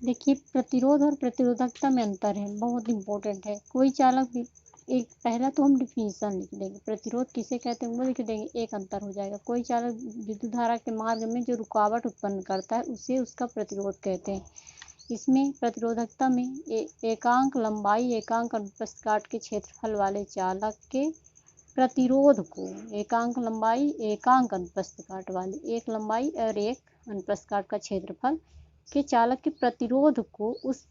देखिए, प्रतिरोध और प्रतिरोधकता में अंतर है, बहुत इम्पोर्टेंट है। कोई चालक भी एक पहला तो हम डिफिनीशन लिख देंगे, प्रतिरोध किसे कहते हैं वो लिख देंगे, एक अंतर हो जाएगा। कोई चालक विद्युत धारा के मार्ग में जो रुकावट उत्पन्न करता है उसे उसका प्रतिरोध कहते हैं। इसमें प्रतिरोधकता में एकांक लंबाई एकांक अनुप्रस्थ काट के क्षेत्रफल वाले चालक के प्रतिरोध को, एकांक लंबाई एकांक अनुप्रस्थ काट वाले, एक लंबाई और एक अनुप्रस्थ काट का क्षेत्रफल के चालक के प्रतिरोध को उस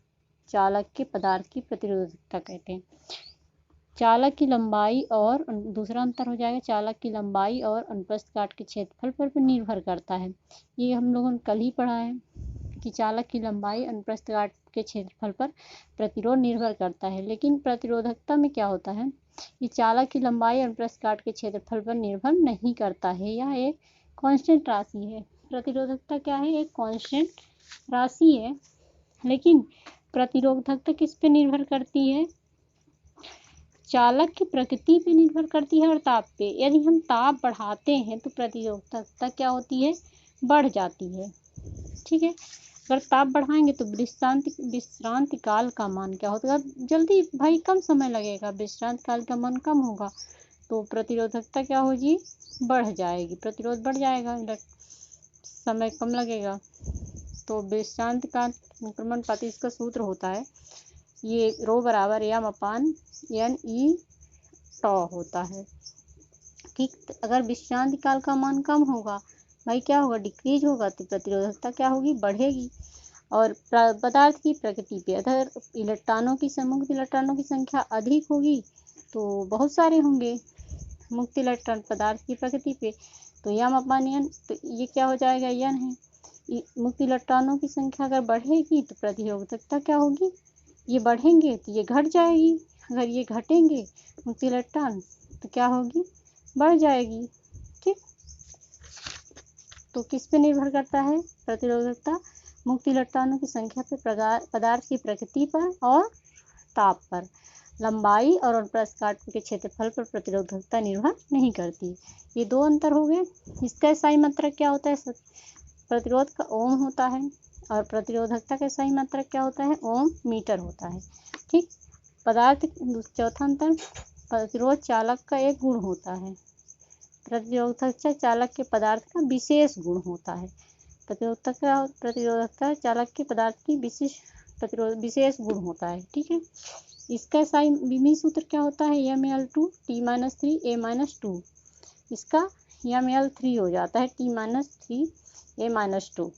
चालक के पदार्थ की प्रतिरोधकता कहते हैं। चालक की लंबाई और दूसरा अंतर हो जाएगा, चालक की लंबाई और अनुप्रस्थ काट के क्षेत्रफल पर भी निर्भर करता है। ये हम लोगों ने कल ही पढ़ा है कि चालक की लंबाई अनुप्रस्थ काट के क्षेत्रफल पर प्रतिरोध निर्भर करता है। लेकिन प्रतिरोधकता में क्या होता है, ये चालक की लंबाई अनुप्रस्थ काट के क्षेत्रफल पर निर्भर नहीं करता है, यह एक कांस्टेंट राशि है। प्रतिरोधकता क्या है, एक कांस्टेंट राशि है। लेकिन प्रतिरोधकता किस पे निर्भर करती है, चालक की प्रकृति पे निर्भर करती है और ताप पे। यदि हम ताप बढ़ाते हैं तो प्रतिरोधकता क्या होती है, बढ़ जाती है। ठीक है, अगर ताप बढ़ाएंगे तो विश्रांति काल का मान क्या होगा, जल्दी भाई कम समय लगेगा, विश्रांति काल का मान कम होगा, तो प्रतिरोधकता क्या होगी, बढ़ जाएगी, प्रतिरोध बढ़ जाएगा, समय कम लगेगा। तो विश्रांति काल संक्रमण पाती, इसका सूत्र होता है ये रो बराबर m अपान n e टॉ होता है। ठीक, अगर विश्रांति काल का मान कम होगा भाई क्या होगा, डिक्रीज होगा, तो प्रतिरोधकता क्या होगी, बढ़ेगी। और पदार्थ की प्रकृति पे, अगर इलेक्ट्रॉनों की मुक्त इलेक्ट्रॉनों की संख्या अधिक होगी तो बहुत सारे होंगे मुक्त इलेक्ट्रॉन पदार्थ की प्रकृति पे, तो m अपान n, तो ये क्या हो जाएगा, n है। मुक्त इलेक्ट्रॉनों की संख्या अगर बढ़ेगी तो प्रतिरोधकता क्या होगी, ये बढ़ेंगे तो ये घट जाएगी, अगर ये घटेंगे मुक्त इलेक्ट्रॉन तो क्या होगी, बढ़ जाएगी। ठीक, तो किस पे निर्भर करता है प्रतिरोधकता, मुक्त इलेक्ट्रॉनों की संख्या पे, पदार्थ की प्रकृति पर और ताप पर। लंबाई और अनुप्रस्थ काट के क्षेत्रफल पर प्रतिरोधकता निर्भर नहीं करती। ये दो अंतर हो गए। इसका सही मात्रक क्या होता है, प्रतिरोध का ओम होता है और प्रतिरोधकता का सही मात्रक क्या होता है, ओम मीटर होता है। ठीक, पदार्थ चौथा अंतर, प्रतिरोध चालक का एक गुण होता है, प्रतिरोधकता चालक के पदार्थ का विशेष गुण होता है। प्रतिरोधकता चालक के पदार्थ की विशेष गुण होता है। ठीक है, इसका विमी सूत्र क्या होता है, ml2 t-3 a-2, इसका ml3 हो जाता है t-3 a-2।